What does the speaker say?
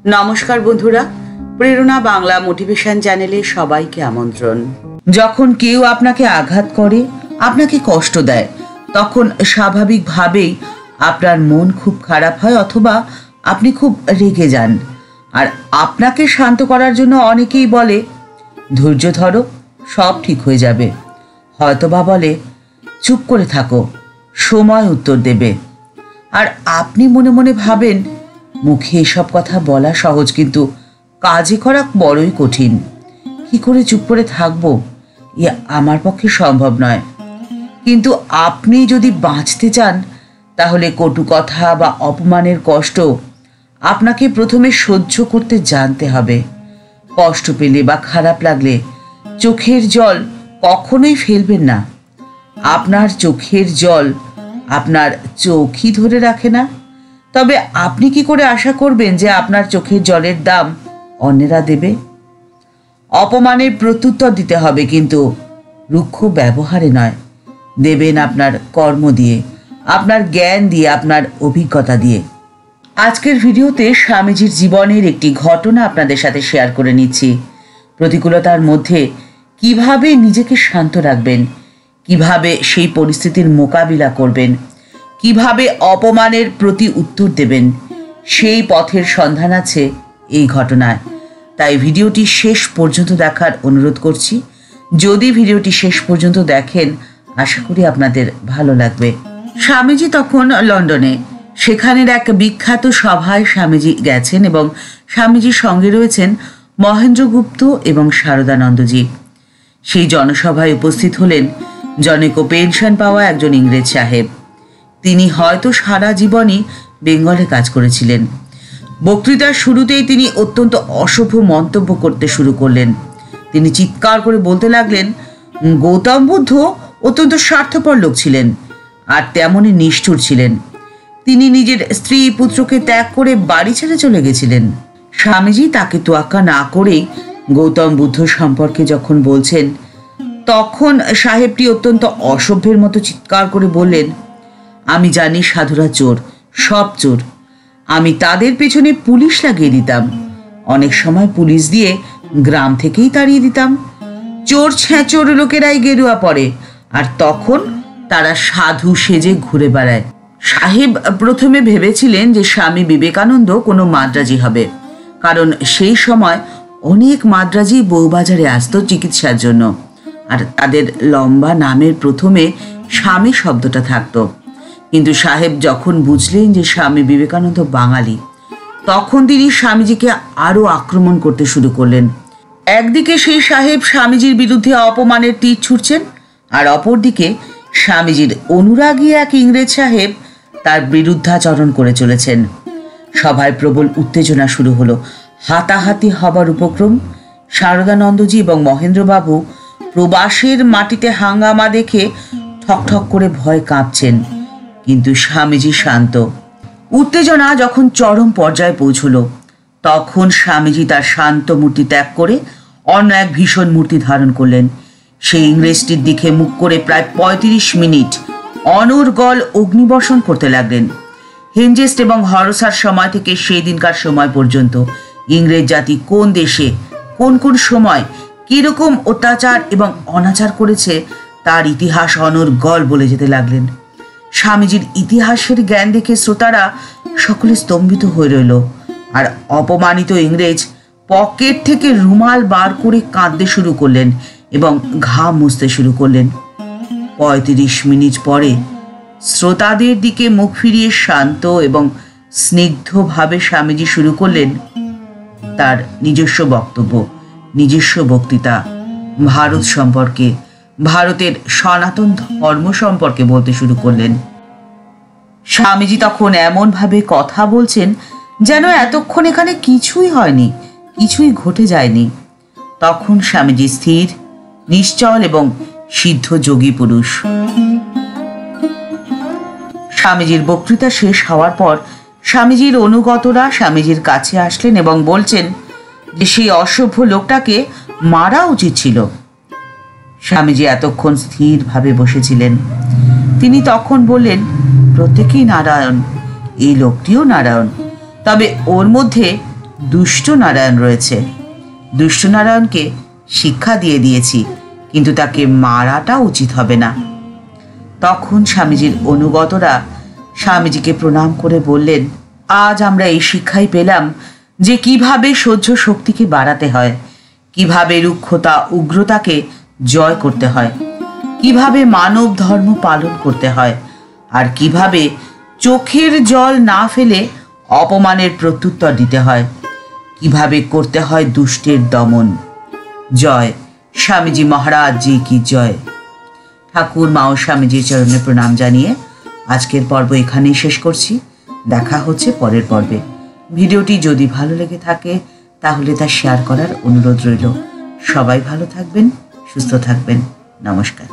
নমস্কার বন্ধুরা, প্রেরণা বাংলা মোটিভেশন চ্যানেলে সবাইকে আমন্ত্রণ। যখন কেউ আপনাকে আঘাত করে, আপনাকে কষ্ট দেয়, তখন স্বাভাবিকভাবেই আপনার মন খুব খারাপ হয় অথবা আপনি খুব রেগে যান। আর আপনাকে শান্ত করার জন্য অনেকেই বলে ধৈর্য ধরো, সব ঠিক হয়ে যাবে। হয়তোবা বলে চুপ করে থাকো, সময় উত্তর দেবে। আর আপনি মনে মনে ভাবেন মুখে এসব কথা বলা সহজ, কিন্তু কাজে করা বড়ই কঠিন। কি করে চুপ করে থাকবো, এ আমার পক্ষে সম্ভব নয়। কিন্তু আপনি যদি বাঁচতে চান, তাহলে কটু কথা বা অপমানের কষ্ট আপনাকে প্রথমে সহ্য করতে জানতে হবে। কষ্ট পেলে বা খারাপ লাগলে চোখের জল কখনোই ফেলবেন না। আপনার চোখের জল আপনার চোখই ধরে রাখে না। তবে আপনি কি করে আশা করবেন যে আপনার চোখের জলের দাম অন্যেরা দেবে? অপমানের প্রত্যুত্তর দিতে হবে, কিন্তু রুক্ষ ব্যবহারে নয়। দেবেন আপনার কর্ম দিয়ে, আপনার জ্ঞান দিয়ে, আপনার অভিজ্ঞতা দিয়ে। আজকের ভিডিওতে স্বামীজির জীবনের একটি ঘটনা আপনাদের সাথে শেয়ার করে নিচ্ছি। প্রতিকূলতার মধ্যে কিভাবে নিজেকে শান্ত রাখবেন, কিভাবে সেই পরিস্থিতির মোকাবিলা করবেন, কিভাবে অপমানের প্রতি উত্তর দেবেন, সেই পথের সন্ধান আছে এই ঘটনায়। তাই ভিডিওটি শেষ পর্যন্ত দেখার অনুরোধ করছি। যদি ভিডিওটি শেষ পর্যন্ত দেখেন, আশা করি আপনাদের ভালো লাগবে। স্বামীজি তখন লন্ডনে, সেখানের এক বিখ্যাত সভায় স্বামীজি গেছেন এবং স্বামীজির সঙ্গে রয়েছেন মহেন্দ্রগুপ্ত এবং শারদানন্দজি। সেই জনসভায় উপস্থিত হলেন জনৈক পেনশন পাওয়া একজন ইংরেজ সাহেব। তিনি হয়তো সারা জীবনই বেঙ্গলে কাজ করেছিলেন। বক্তৃতার শুরুতেই তিনি অত্যন্ত অশুভ মন্তব্য করতে শুরু করলেন। তিনি চিৎকার করে বলতে লাগলেন, গৌতম বুদ্ধ অত্যন্ত স্বার্থপর লোক ছিলেন আর তেমনই নিষ্ঠুর ছিলেন। তিনি নিজের স্ত্রী পুত্রকে ত্যাগ করে বাড়ি ছেড়ে চলে গেছিলেন। স্বামীজি তাকে তোয়াক্কা না করেই গৌতম বুদ্ধ সম্পর্কে যখন বলছেন, তখন সাহেবটি অত্যন্ত অসভ্যের মতো চিৎকার করে বললেন, আমি জানি সাধুরা চোর, সব চোর। আমি তাদের পেছনে পুলিশ লাগিয়ে দিতাম। অনেক সময় পুলিশ দিয়ে গ্রাম থেকেই তাড়িয়ে দিতাম। চোর ছ্যাঁচোর লোকেরাই গেরুয়া পরে, আর তখন তারা সাধু সেজে ঘুরে বেড়ায়। সাহেব প্রথমে ভেবেছিলেন যে স্বামী বিবেকানন্দ কোনো মাদ্রাজি হবে, কারণ সেই সময় অনেক মাদ্রাজি বউবাজারে আসতো চিকিৎসার জন্য, আর তাদের লম্বা নামের প্রথমে স্বামী শব্দটা থাকতো। কিন্তু সাহেব যখন বুঝলেন যে স্বামী বিবেকানন্দ বাঙালি, তখন তিনি স্বামীজিকে আরো আক্রমণ করতে শুরু করলেন। একদিকে সেই সাহেব স্বামীজির বিরুদ্ধে অপমানের তীর ছুঁড়ছেন, আর অপরদিকে স্বামীজির অনুরাগী এক ইংরেজ সাহেব তার বিরুদ্ধাচরণ করে চলেছেন। সভায় প্রবল উত্তেজনা শুরু হলো, হাতাহাতি হবার উপক্রম। শারদানন্দজি এবং মহেন্দ্রবাবু প্রবাসের মাটিতে হাঙ্গামা দেখে ঠকঠক করে ভয় কাঁপছেন, কিন্তু স্বামীজি শান্ত। উত্তেজনা যখন চরম পর্যায়ে পৌঁছল, তখন স্বামীজি তার শান্ত মূর্তি ত্যাগ করে অন্য এক ভীষণ মূর্তি ধারণ করলেন। সেই ইংরেজটির দিকে মুখ করে প্রায় ৩৫ মিনিট অনর্গল অগ্নিবর্ষণ করতে লাগলেন। হেনজেস্ট এবং হরসার সময় থেকে সেই দিনকার সময় পর্যন্ত ইংরেজ জাতি কোন দেশে কোন কোন সময় কিরকম অত্যাচার এবং অনাচার করেছে তার ইতিহাস অনর্গল বলে যেতে লাগলেন। স্বামীজির ইতিহাসের জ্ঞান দেখে শ্রোতারা সকলে স্তম্ভিত হয়ে রইল, আর অপমানিত ইংরেজ পকেট থেকে রুমাল বার করে কাঁদতে শুরু করলেন এবং ঘাম মুছতে শুরু করলেন। ৩৫ মিনিট পরে শ্রোতাদের দিকে মুখ ফিরিয়ে শান্ত এবং স্নিগ্ধভাবে স্বামীজি শুরু করলেন তার নিজস্ব বক্তব্য, নিজস্ব বক্তৃতা, ভারত সম্পর্কে, ভারতের সনাতন ধর্ম সম্পর্কে বলতে শুরু করলেন। স্বামীজি তখন এমনভাবে কথা বলছেন যেন এতক্ষণ এখানে কিছুই হয়নি, কিছুই ঘটে যায়নি। তখন স্বামীজি স্থির, নিশ্চল এবং সিদ্ধ যোগী পুরুষ। স্বামীজির বক্তৃতা শেষ হওয়ার পর স্বামীজির অনুগতরা স্বামীজির কাছে আসলেন এবং বলছেন যে সেই অসভ্য লোকটাকে মারা উচিত ছিল। স্বামীজি এতক্ষণ স্থিরভাবে বসেছিলেন। তিনি তখন বললেন, প্রত্যেকেই নারায়ণ, এই লোকটিও নারায়ণ, তবে ওর মধ্যে দুষ্ট নারায়ণ রয়েছে। দুষ্ট নারায়ণকে শিক্ষা দিয়ে দিয়েছি, কিন্তু তাকে মারাটা উচিত হবে না। তখন স্বামীজির অনুগতরা স্বামীজিকে প্রণাম করে বললেন, আজ আমরা এই শিক্ষাই পেলাম যে কিভাবে সহ্য শক্তিকে বাড়াতে হয়, কিভাবে রুক্ষতা উগ্রতাকে জয় করতে হয়, কিভাবে মানব ধর্ম পালন করতে হয়, আর কিভাবে চোখের জল না ফেলে অপমানের প্রত্যুত্তর দিতে হয়, কিভাবে করতে হয় দুষ্টের দমন। জয় স্বামীজি মহারাজ জি কি জয়। ঠাকুর মা ও স্বামীজির চরণে প্রণাম জানিয়ে আজকের পর্ব এখানেই শেষ করছি। দেখা হচ্ছে পরের পর্বে। ভিডিওটি যদি ভালো লেগে থাকে তাহলে তা শেয়ার করার অনুরোধ রইল। সবাই ভালো থাকবেন, সুস্থ থাকবেন। নমস্কার।